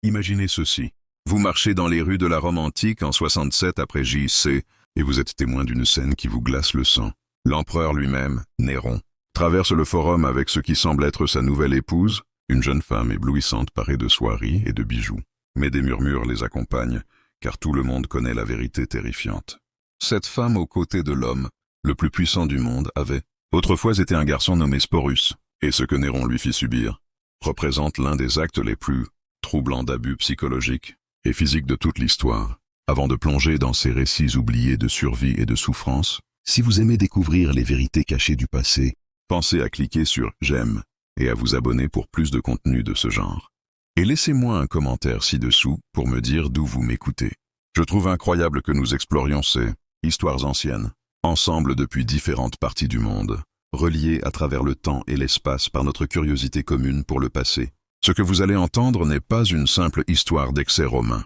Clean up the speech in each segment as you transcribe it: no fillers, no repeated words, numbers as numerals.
Imaginez ceci. Vous marchez dans les rues de la Rome antique en 67 après JC, et vous êtes témoin d'une scène qui vous glace le sang. L'empereur lui-même, Néron, traverse le forum avec ce qui semble être sa nouvelle épouse, une jeune femme éblouissante parée de soieries et de bijoux. Mais des murmures les accompagnent, car tout le monde connaît la vérité terrifiante. Cette femme aux côtés de l'homme, le plus puissant du monde, avait autrefois été un garçon nommé Sporus, et ce que Néron lui fit subir représente l'un des actes les plus troublants d'abus psychologiques et physiques de toute l'histoire. Avant de plonger dans ces récits oubliés de survie et de souffrance, si vous aimez découvrir les vérités cachées du passé, pensez à cliquer sur « J'aime » et à vous abonner pour plus de contenu de ce genre. Et laissez-moi un commentaire ci-dessous pour me dire d'où vous m'écoutez. Je trouve incroyable que nous explorions ces histoires anciennes, ensemble depuis différentes parties du monde, reliées à travers le temps et l'espace par notre curiosité commune pour le passé. Ce que vous allez entendre n'est pas une simple histoire d'excès romain.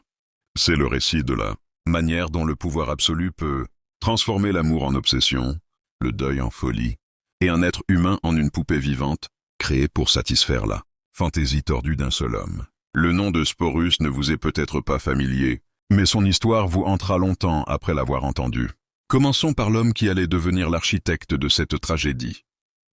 C'est le récit de la manière dont le pouvoir absolu peut transformer l'amour en obsession, le deuil en folie, et un être humain en une poupée vivante, créée pour satisfaire la fantaisie tordue d'un seul homme. Le nom de Sporus ne vous est peut-être pas familier, mais son histoire vous hantera longtemps après l'avoir entendu. Commençons par l'homme qui allait devenir l'architecte de cette tragédie.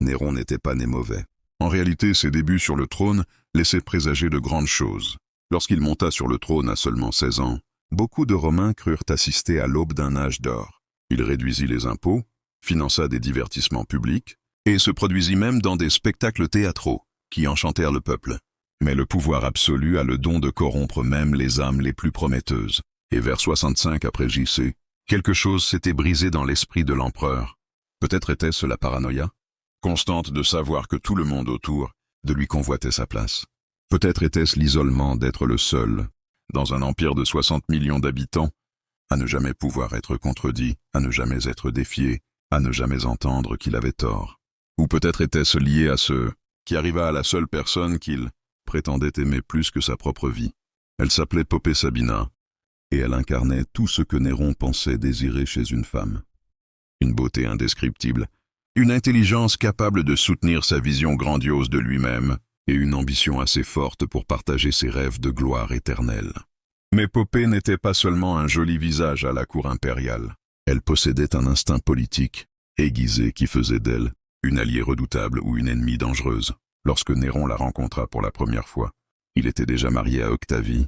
Néron n'était pas né mauvais. En réalité, ses débuts sur le trône laissaient présager de grandes choses. Lorsqu'il monta sur le trône à seulement 16 ans, beaucoup de Romains crurent assister à l'aube d'un âge d'or. Il réduisit les impôts, finança des divertissements publics, et se produisit même dans des spectacles théâtraux qui enchantèrent le peuple. Mais le pouvoir absolu a le don de corrompre même les âmes les plus prometteuses. Et vers 65 après JC, quelque chose s'était brisé dans l'esprit de l'empereur. Peut-être était-ce la paranoïa, constante de savoir que tout le monde autour de lui convoitait sa place. Peut-être était-ce l'isolement d'être le seul, dans un empire de 60 millions d'habitants, à ne jamais pouvoir être contredit, à ne jamais être défié, à ne jamais entendre qu'il avait tort. Ou peut-être était-ce lié à ce qui arriva à la seule personne qu'il prétendait aimer plus que sa propre vie. Elle s'appelait Popée Sabina, et elle incarnait tout ce que Néron pensait désirer chez une femme. Une beauté indescriptible, une intelligence capable de soutenir sa vision grandiose de lui-même, et une ambition assez forte pour partager ses rêves de gloire éternelle. Mais Popée n'était pas seulement un joli visage à la cour impériale. Elle possédait un instinct politique, aiguisé, qui faisait d'elle une alliée redoutable ou une ennemie dangereuse. Lorsque Néron la rencontra pour la première fois, il était déjà marié à Octavie,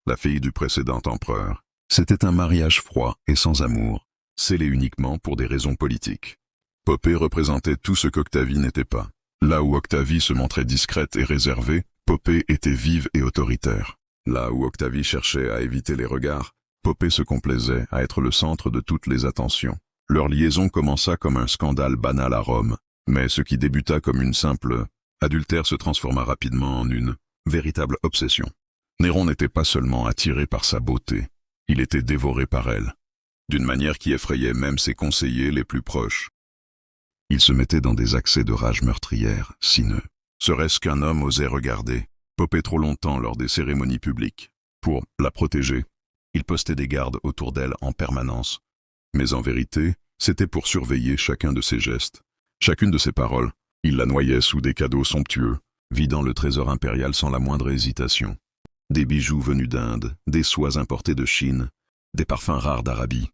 la fille du précédent empereur. C'était un mariage froid et sans amour, scellé uniquement pour des raisons politiques. Popée représentait tout ce qu'Octavie n'était pas. Là où Octavie se montrait discrète et réservée, Popée était vive et autoritaire. Là où Octavie cherchait à éviter les regards, Popée se complaisait à être le centre de toutes les attentions. Leur liaison commença comme un scandale banal à Rome, mais ce qui débuta comme une simple adultère se transforma rapidement en une véritable obsession. Néron n'était pas seulement attiré par sa beauté, il était dévoré par elle, d'une manière qui effrayait même ses conseillers les plus proches. Il se mettait dans des accès de rage meurtrière, sineux. Serait-ce qu'un homme osait regarder Popée trop longtemps lors des cérémonies publiques? Pour la protéger, il postait des gardes autour d'elle en permanence. Mais en vérité, c'était pour surveiller chacun de ses gestes, chacune de ses paroles. Il la noyait sous des cadeaux somptueux, vidant le trésor impérial sans la moindre hésitation. Des bijoux venus d'Inde, des soies importées de Chine, des parfums rares d'Arabie.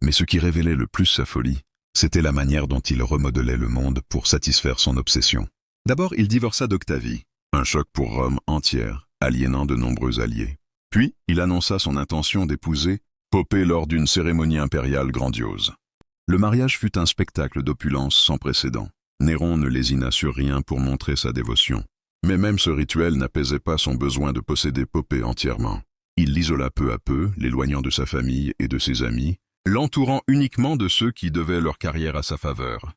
Mais ce qui révélait le plus sa folie, c'était la manière dont il remodelait le monde pour satisfaire son obsession. D'abord, il divorça d'Octavie, un choc pour Rome entière, aliénant de nombreux alliés. Puis, il annonça son intention d'épouser Popée lors d'une cérémonie impériale grandiose. Le mariage fut un spectacle d'opulence sans précédent. Néron ne lésina sur rien pour montrer sa dévotion. Mais même ce rituel n'apaisait pas son besoin de posséder Popée entièrement. Il l'isola peu à peu, l'éloignant de sa famille et de ses amis, l'entourant uniquement de ceux qui devaient leur carrière à sa faveur.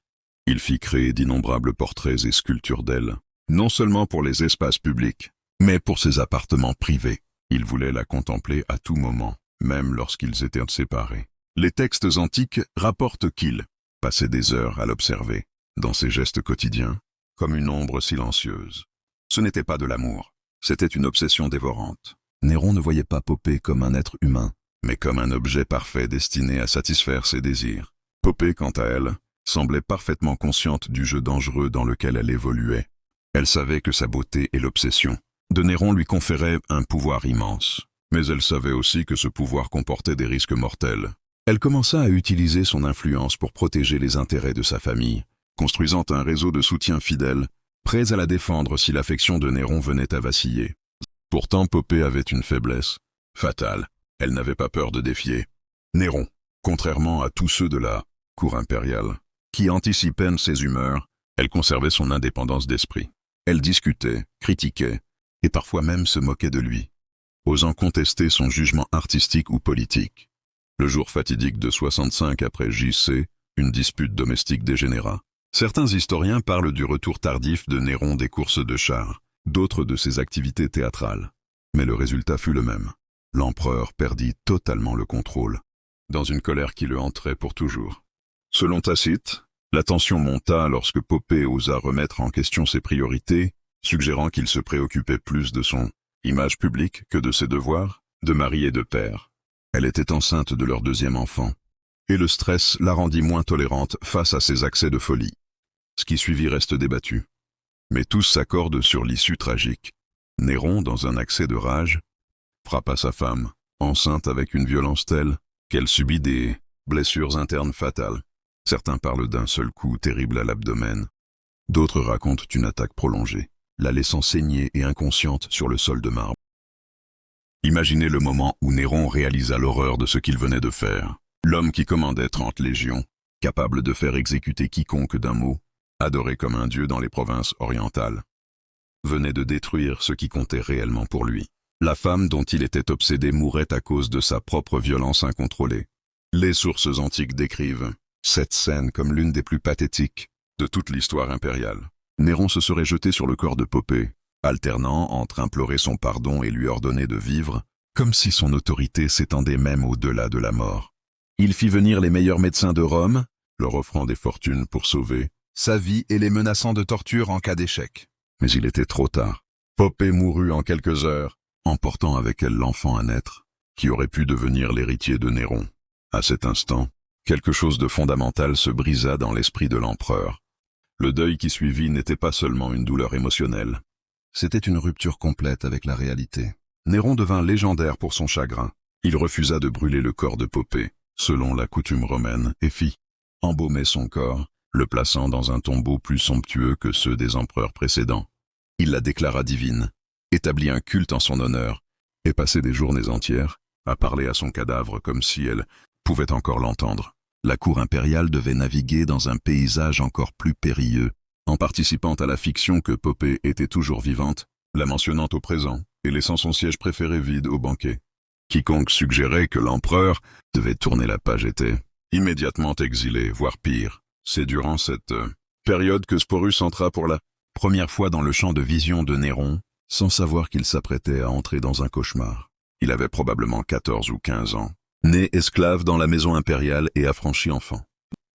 Il fit créer d'innombrables portraits et sculptures d'elle, non seulement pour les espaces publics, mais pour ses appartements privés. Il voulait la contempler à tout moment, même lorsqu'ils étaient séparés. Les textes antiques rapportent qu'il passait des heures à l'observer, dans ses gestes quotidiens, comme une ombre silencieuse. Ce n'était pas de l'amour, c'était une obsession dévorante. Néron ne voyait pas Popée comme un être humain, mais comme un objet parfait destiné à satisfaire ses désirs. Popée, quant à elle, semblait parfaitement consciente du jeu dangereux dans lequel elle évoluait. Elle savait que sa beauté et l'obsession de Néron lui conférait un pouvoir immense. Mais elle savait aussi que ce pouvoir comportait des risques mortels. Elle commença à utiliser son influence pour protéger les intérêts de sa famille, construisant un réseau de soutien fidèle, prêts à la défendre si l'affection de Néron venait à vaciller. Pourtant, Poppée avait une faiblesse fatale. Elle n'avait pas peur de défier Néron, contrairement à tous ceux de la cour impériale, qui anticipaient ses humeurs. Elle conservait son indépendance d'esprit. Elle discutait, critiquait, et parfois même se moquait de lui, osant contester son jugement artistique ou politique. Le jour fatidique de 65 après JC, une dispute domestique dégénéra. Certains historiens parlent du retour tardif de Néron des courses de chars, d'autres de ses activités théâtrales. Mais le résultat fut le même. L'empereur perdit totalement le contrôle, dans une colère qui le hanterait pour toujours. Selon Tacite, la tension monta lorsque Poppée osa remettre en question ses priorités, suggérant qu'il se préoccupait plus de son image publique que de ses devoirs de mari et de père. Elle était enceinte de leur deuxième enfant, et le stress la rendit moins tolérante face à ses accès de folie. Ce qui suivit reste débattu. Mais tous s'accordent sur l'issue tragique. Néron, dans un accès de rage, frappa sa femme, enceinte avec une violence telle qu'elle subit des blessures internes fatales. Certains parlent d'un seul coup terrible à l'abdomen. D'autres racontent une attaque prolongée, la laissant saigner et inconsciente sur le sol de marbre. Imaginez le moment où Néron réalisa l'horreur de ce qu'il venait de faire. L'homme qui commandait 30 légions, capable de faire exécuter quiconque d'un mot, adoré comme un dieu dans les provinces orientales, venait de détruire ce qui comptait réellement pour lui. La femme dont il était obsédé mourait à cause de sa propre violence incontrôlée. Les sources antiques décrivent cette scène comme l'une des plus pathétiques de toute l'histoire impériale. Néron se serait jeté sur le corps de Poppée, alternant entre implorer son pardon et lui ordonner de vivre, comme si son autorité s'étendait même au-delà de la mort. Il fit venir les meilleurs médecins de Rome, leur offrant des fortunes pour sauver sa vie et les menaçant de torture en cas d'échec. Mais il était trop tard. Poppée mourut en quelques heures, emportant avec elle l'enfant à naître, qui aurait pu devenir l'héritier de Néron. À cet instant, quelque chose de fondamental se brisa dans l'esprit de l'empereur. Le deuil qui suivit n'était pas seulement une douleur émotionnelle. C'était une rupture complète avec la réalité. Néron devint légendaire pour son chagrin. Il refusa de brûler le corps de Poppée, selon la coutume romaine, et fit embaumer son corps, le plaçant dans un tombeau plus somptueux que ceux des empereurs précédents. Il la déclara divine, établit un culte en son honneur, et passait des journées entières à parler à son cadavre comme si elle pouvait encore l'entendre. La cour impériale devait naviguer dans un paysage encore plus périlleux, en participant à la fiction que Poppée était toujours vivante, la mentionnant au présent, et laissant son siège préféré vide au banquet. Quiconque suggérait que l'empereur devait tourner la page était immédiatement exilé, voire pire. C'est durant cette période que Sporus entra pour la première fois dans le champ de vision de Néron, sans savoir qu'il s'apprêtait à entrer dans un cauchemar. Il avait probablement 14 ou 15 ans. Né esclave dans la maison impériale et affranchi enfant.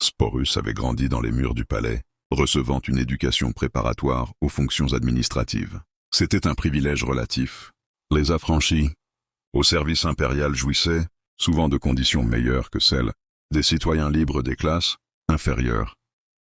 Sporus avait grandi dans les murs du palais, recevant une éducation préparatoire aux fonctions administratives. C'était un privilège relatif. Les affranchis, au service impérial, jouissaient, souvent de conditions meilleures que celles des citoyens libres des classes inférieures.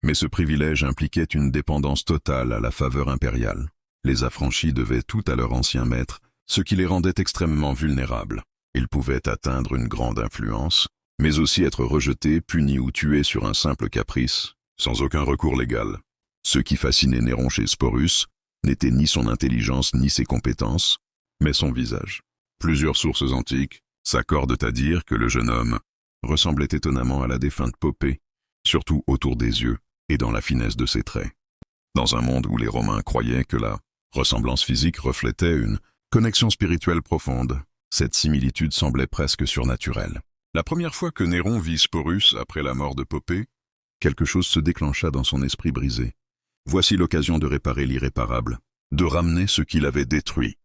Mais ce privilège impliquait une dépendance totale à la faveur impériale. Les affranchis devaient tout à leur ancien maître, ce qui les rendait extrêmement vulnérables. Ils pouvaient atteindre une grande influence, mais aussi être rejetés, punis ou tués sur un simple caprice, sans aucun recours légal. Ce qui fascinait Néron chez Sporus n'était ni son intelligence ni ses compétences, mais son visage. Plusieurs sources antiques s'accordent à dire que le jeune homme ressemblait étonnamment à la défunte Poppée, surtout autour des yeux et dans la finesse de ses traits. Dans un monde où les Romains croyaient que la ressemblance physique reflétait une connexion spirituelle profonde, cette similitude semblait presque surnaturelle. La première fois que Néron vit Sporus après la mort de Poppée, quelque chose se déclencha dans son esprit brisé. Voici l'occasion de réparer l'irréparable, de ramener ce qu'il avait détruit.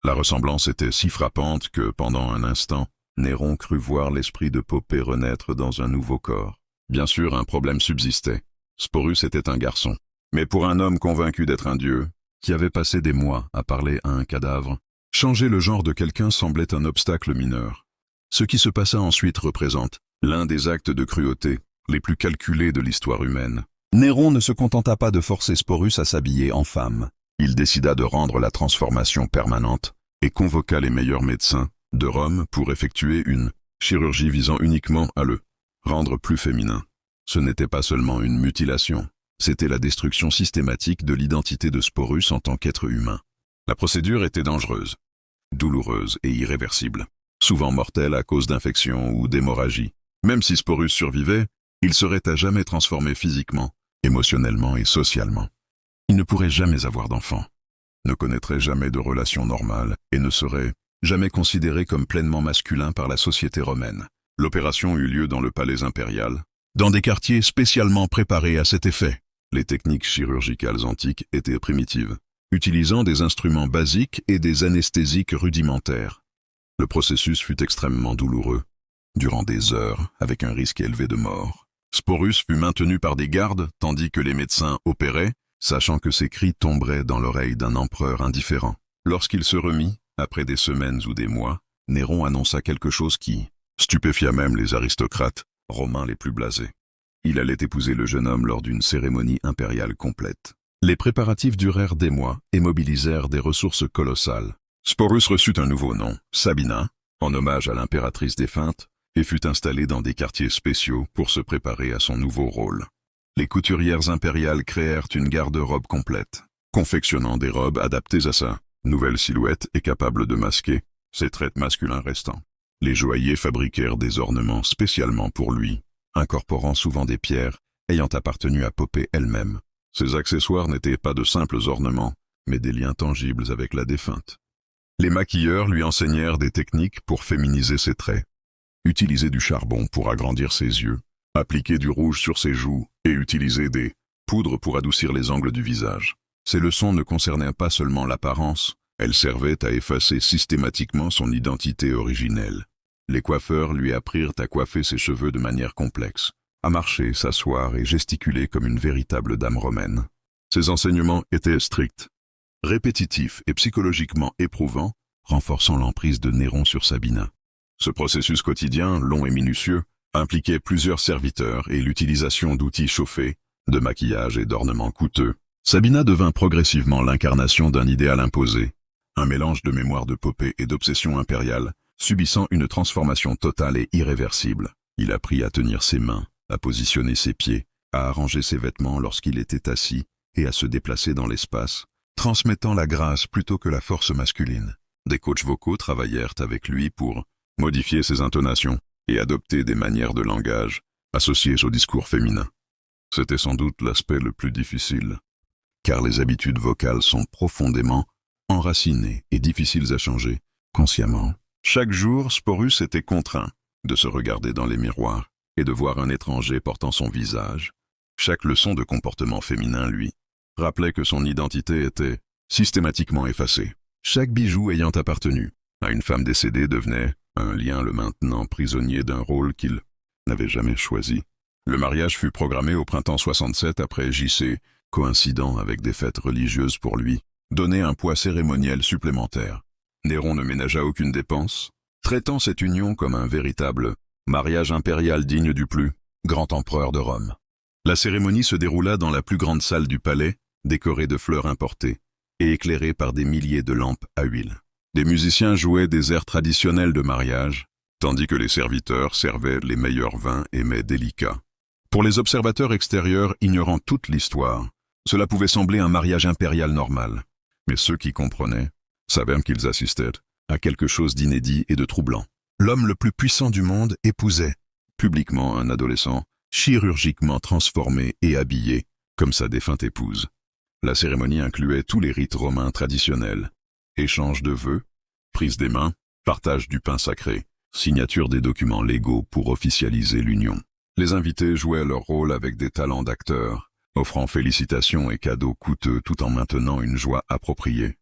La ressemblance était si frappante que, pendant un instant, Néron crut voir l'esprit de Poppée renaître dans un nouveau corps. Bien sûr, un problème subsistait. Sporus était un garçon. Mais pour un homme convaincu d'être un dieu, qui avait passé des mois à parler à un cadavre, changer le genre de quelqu'un semblait un obstacle mineur. Ce qui se passa ensuite représente l'un des actes de cruauté les plus calculés de l'histoire humaine. Néron ne se contenta pas de forcer Sporus à s'habiller en femme. Il décida de rendre la transformation permanente et convoqua les meilleurs médecins de Rome pour effectuer une chirurgie visant uniquement à le rendre plus féminin. Ce n'était pas seulement une mutilation, c'était la destruction systématique de l'identité de Sporus en tant qu'être humain. La procédure était dangereuse, douloureuse et irréversible, souvent mortelle à cause d'infections ou d'hémorragies. Même si Sporus survivait, il serait à jamais transformé physiquement, émotionnellement et socialement. Il ne pourrait jamais avoir d'enfant, ne connaîtrait jamais de relations normales et ne serait jamais considéré comme pleinement masculin par la société romaine. L'opération eut lieu dans le palais impérial, dans des quartiers spécialement préparés à cet effet. Les techniques chirurgicales antiques étaient primitives, utilisant des instruments basiques et des anesthésiques rudimentaires. Le processus fut extrêmement douloureux, durant des heures, avec un risque élevé de mort. Sporus fut maintenu par des gardes, tandis que les médecins opéraient, sachant que ses cris tomberaient dans l'oreille d'un empereur indifférent. Lorsqu'il se remit, après des semaines ou des mois, Néron annonça quelque chose qui stupéfia même les aristocrates romains les plus blasés. Il allait épouser le jeune homme lors d'une cérémonie impériale complète. Les préparatifs durèrent des mois et mobilisèrent des ressources colossales. Sporus reçut un nouveau nom, Sabina, en hommage à l'impératrice défunte, et fut installé dans des quartiers spéciaux pour se préparer à son nouveau rôle. Les couturières impériales créèrent une garde-robe complète, confectionnant des robes adaptées à sa nouvelle silhouette et capables de masquer ses traits masculins restants. Les joailliers fabriquèrent des ornements spécialement pour lui, incorporant souvent des pierres ayant appartenu à Popée elle-même. Ces accessoires n'étaient pas de simples ornements, mais des liens tangibles avec la défunte. Les maquilleurs lui enseignèrent des techniques pour féminiser ses traits, utiliser du charbon pour agrandir ses yeux, appliquer du rouge sur ses joues et utiliser des poudres pour adoucir les angles du visage. Ces leçons ne concernaient pas seulement l'apparence, elles servaient à effacer systématiquement son identité originelle. Les coiffeurs lui apprirent à coiffer ses cheveux de manière complexe, à marcher, s'asseoir et gesticuler comme une véritable dame romaine. Ces enseignements étaient stricts, répétitifs et psychologiquement éprouvants, renforçant l'emprise de Néron sur Sabina. Ce processus quotidien, long et minutieux, impliquait plusieurs serviteurs et l'utilisation d'outils chauffés, de maquillage et d'ornements coûteux. Sabina devint progressivement l'incarnation d'un idéal imposé, un mélange de mémoire de Popée et d'obsession impériale, subissant une transformation totale et irréversible. Il apprit à tenir ses mains, à positionner ses pieds, à arranger ses vêtements lorsqu'il était assis et à se déplacer dans l'espace, transmettant la grâce plutôt que la force masculine. Des coachs vocaux travaillèrent avec lui pour modifier ses intonations et adopter des manières de langage associées au discours féminin. C'était sans doute l'aspect le plus difficile, car les habitudes vocales sont profondément enracinées et difficiles à changer consciemment. Chaque jour, Sporus était contraint de se regarder dans les miroirs et de voir un étranger portant son visage. Chaque leçon de comportement féminin lui rappelait que son identité était systématiquement effacée. Chaque bijou ayant appartenu à une femme décédée devenait un lien le maintenant prisonnier d'un rôle qu'il n'avait jamais choisi. Le mariage fut programmé au printemps 67 après JC, coïncidant avec des fêtes religieuses pour lui, donnait un poids cérémoniel supplémentaire. Néron ne ménagea aucune dépense, traitant cette union comme un véritable mariage impérial digne du plus grand empereur de Rome. La cérémonie se déroula dans la plus grande salle du palais, décorée de fleurs importées et éclairée par des milliers de lampes à huile. Des musiciens jouaient des airs traditionnels de mariage, tandis que les serviteurs servaient les meilleurs vins et mets délicats. Pour les observateurs extérieurs ignorant toute l'histoire, cela pouvait sembler un mariage impérial normal, mais ceux qui comprenaient savaient qu'ils assistaient à quelque chose d'inédit et de troublant. L'homme le plus puissant du monde épousait publiquement un adolescent, chirurgicalement transformé et habillé comme sa défunte épouse. La cérémonie incluait tous les rites romains traditionnels: échange de vœux, prise des mains, partage du pain sacré, signature des documents légaux pour officialiser l'union. Les invités jouaient leur rôle avec des talents d'acteurs, offrant félicitations et cadeaux coûteux tout en maintenant une joie appropriée.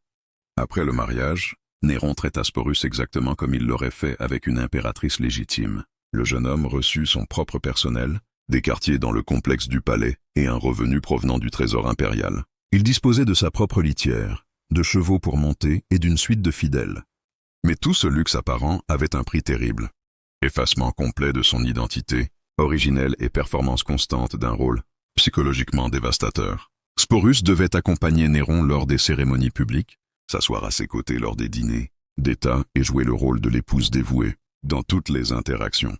Après le mariage, Néron traita Sporus exactement comme il l'aurait fait avec une impératrice légitime. Le jeune homme reçut son propre personnel, des quartiers dans le complexe du palais et un revenu provenant du trésor impérial. Il disposait de sa propre litière, de chevaux pour monter et d'une suite de fidèles. Mais tout ce luxe apparent avait un prix terrible. Effacement complet de son identité, originelle et performance constante d'un rôle psychologiquement dévastateur. Sporus devait accompagner Néron lors des cérémonies publiques, s'asseoir à ses côtés lors des dîners d'État et jouer le rôle de l'épouse dévouée dans toutes les interactions.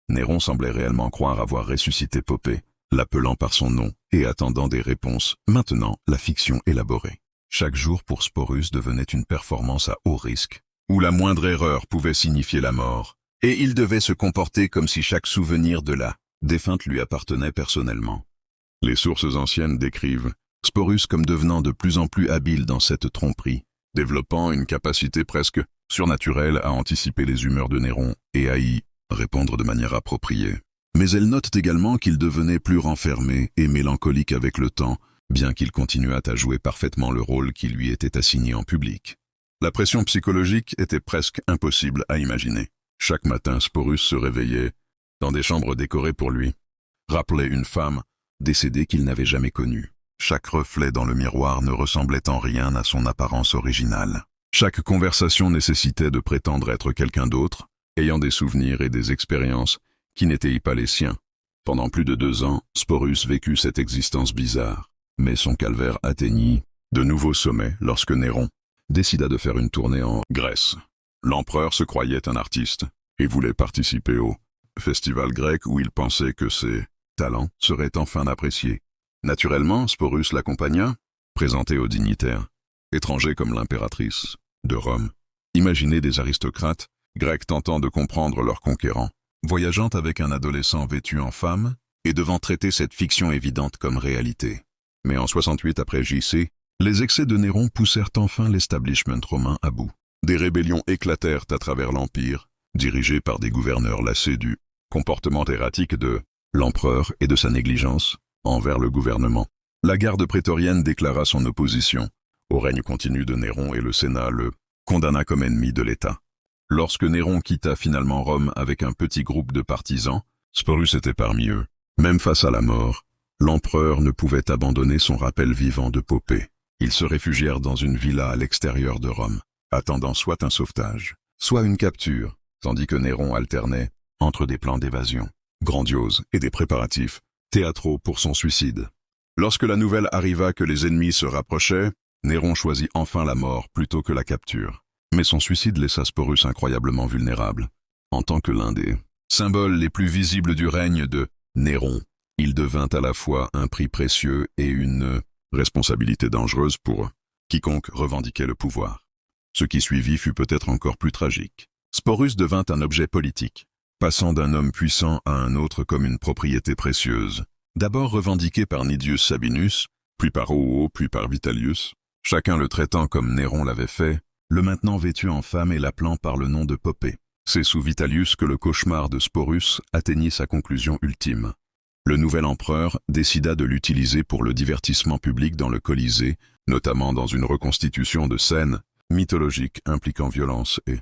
Néron semblait réellement croire avoir ressuscité Popée, l'appelant par son nom et attendant des réponses, maintenant la fiction élaborée. Chaque jour pour Sporus devenait une performance à haut risque, où la moindre erreur pouvait signifier la mort, et il devait se comporter comme si chaque souvenir de la défunte lui appartenait personnellement. Les sources anciennes décrivent Sporus comme devenant de plus en plus habile dans cette tromperie, développant une capacité presque surnaturelle à anticiper les humeurs de Néron et à y répondre de manière appropriée. Mais elle note également qu'il devenait plus renfermé et mélancolique avec le temps, bien qu'il continuât à jouer parfaitement le rôle qui lui était assigné en public. La pression psychologique était presque impossible à imaginer. Chaque matin, Sporus se réveillait dans des chambres décorées pour lui, rappelait une femme décédée qu'il n'avait jamais connue. Chaque reflet dans le miroir ne ressemblait en rien à son apparence originale. Chaque conversation nécessitait de prétendre être quelqu'un d'autre, ayant des souvenirs et des expériences qui n'étaient pas les siens. Pendant plus de 2 ans, Sporus vécut cette existence bizarre, mais son calvaire atteignit de nouveaux sommets lorsque Néron décida de faire une tournée en Grèce. L'empereur se croyait un artiste et voulait participer au festival grec où il pensait que ses talents seraient enfin appréciés. Naturellement, Sporus l'accompagna, présenté aux dignitaires, étrangers comme l'impératrice de Rome. Imaginez des aristocrates grecs tentant de comprendre leurs conquérants, voyageant avec un adolescent vêtu en femme et devant traiter cette fiction évidente comme réalité. Mais en 68 après JC, les excès de Néron poussèrent enfin l'establishment romain à bout. Des rébellions éclatèrent à travers l'Empire, dirigées par des gouverneurs lassés du comportement erratique de l'empereur et de sa négligence envers le gouvernement. La garde prétorienne déclara son opposition au règne continu de Néron et le Sénat le condamna comme ennemi de l'État. Lorsque Néron quitta finalement Rome avec un petit groupe de partisans, Sporus était parmi eux. Même face à la mort, l'empereur ne pouvait abandonner son rappel vivant de Popée. Ils se réfugièrent dans une villa à l'extérieur de Rome, attendant soit un sauvetage, soit une capture, tandis que Néron alternait entre des plans d'évasion grandioses et des préparatifs théâtraux pour son suicide. Lorsque la nouvelle arriva que les ennemis se rapprochaient, Néron choisit enfin la mort plutôt que la capture. Mais son suicide laissa Sporus incroyablement vulnérable. En tant que l'un des symboles les plus visibles du règne de Néron, il devint à la fois un prix précieux et une responsabilité dangereuse pour quiconque revendiquait le pouvoir. Ce qui suivit fut peut-être encore plus tragique. Sporus devint un objet politique, passant d'un homme puissant à un autre comme une propriété précieuse. D'abord revendiqué par Nidius Sabinus, puis par Oo, puis par Vitellius, chacun le traitant comme Néron l'avait fait, le maintenant vêtu en femme et l'appelant par le nom de Popée. C'est sous Vitellius que le cauchemar de Sporus atteignit sa conclusion ultime. Le nouvel empereur décida de l'utiliser pour le divertissement public dans le Colisée, notamment dans une reconstitution de scènes mythologiques impliquant violence et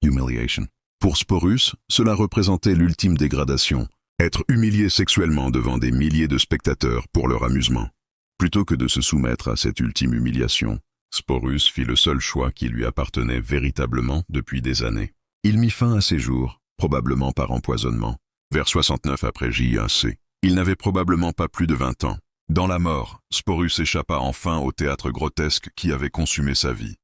humiliation. Pour Sporus, cela représentait l'ultime dégradation, être humilié sexuellement devant des milliers de spectateurs pour leur amusement. Plutôt que de se soumettre à cette ultime humiliation, Sporus fit le seul choix qui lui appartenait véritablement depuis des années. Il mit fin à ses jours, probablement par empoisonnement, vers 69 après JAC. Il n'avait probablement pas plus de 20 ans. Dans la mort, Sporus échappa enfin au théâtre grotesque qui avait consumé sa vie.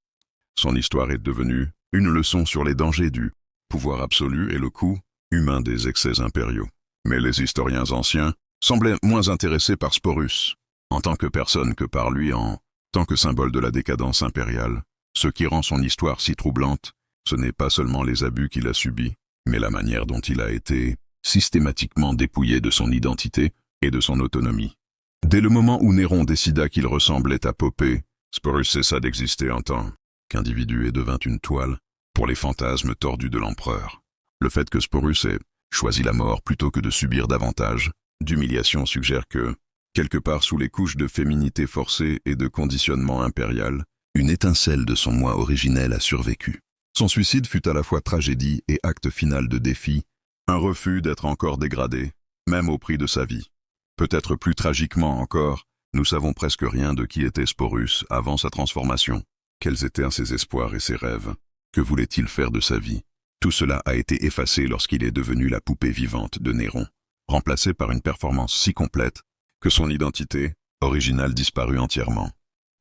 Son histoire est devenue une leçon sur les dangers du pouvoir absolu et le coût humain des excès impériaux. Mais les historiens anciens semblaient moins intéressés par Sporus, en tant que personne que par lui en tant que symbole de la décadence impériale. Ce qui rend son histoire si troublante, ce n'est pas seulement les abus qu'il a subis, mais la manière dont il a été systématiquement dépouillé de son identité et de son autonomie. Dès le moment où Néron décida qu'il ressemblait à Popée, Sporus cessa d'exister en tant qu'individu et devint une toile pour les fantasmes tordus de l'empereur. Le fait que Sporus ait choisi la mort plutôt que de subir davantage d'humiliation suggère que, quelque part sous les couches de féminité forcée et de conditionnement impérial, une étincelle de son moi originel a survécu. Son suicide fut à la fois tragédie et acte final de défi, un refus d'être encore dégradé, même au prix de sa vie. Peut-être plus tragiquement encore, nous savons presque rien de qui était Sporus avant sa transformation. Quels étaient ses espoirs et ses rêves? Que voulait-il faire de sa vie? Tout cela a été effacé lorsqu'il est devenu la poupée vivante de Néron, remplacé par une performance si complète que son identité original disparut entièrement.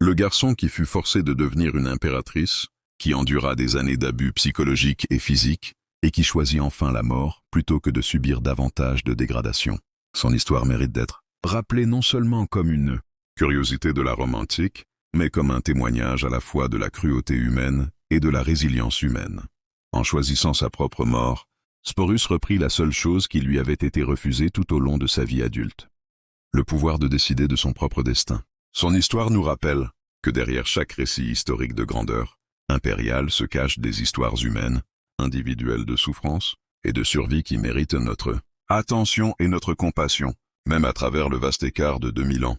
Le garçon qui fut forcé de devenir une impératrice, qui endura des années d'abus psychologiques et physiques, et qui choisit enfin la mort plutôt que de subir davantage de dégradation. Son histoire mérite d'être rappelée non seulement comme une curiosité de la Rome antique, mais comme un témoignage à la fois de la cruauté humaine et de la résilience humaine. En choisissant sa propre mort, Sporus reprit la seule chose qui lui avait été refusée tout au long de sa vie adulte: le pouvoir de décider de son propre destin. Son histoire nous rappelle que derrière chaque récit historique de grandeur impériale se cachent des histoires humaines, individuelles de souffrance et de survie qui méritent notre attention et notre compassion, même à travers le vaste écart de 2000 ans.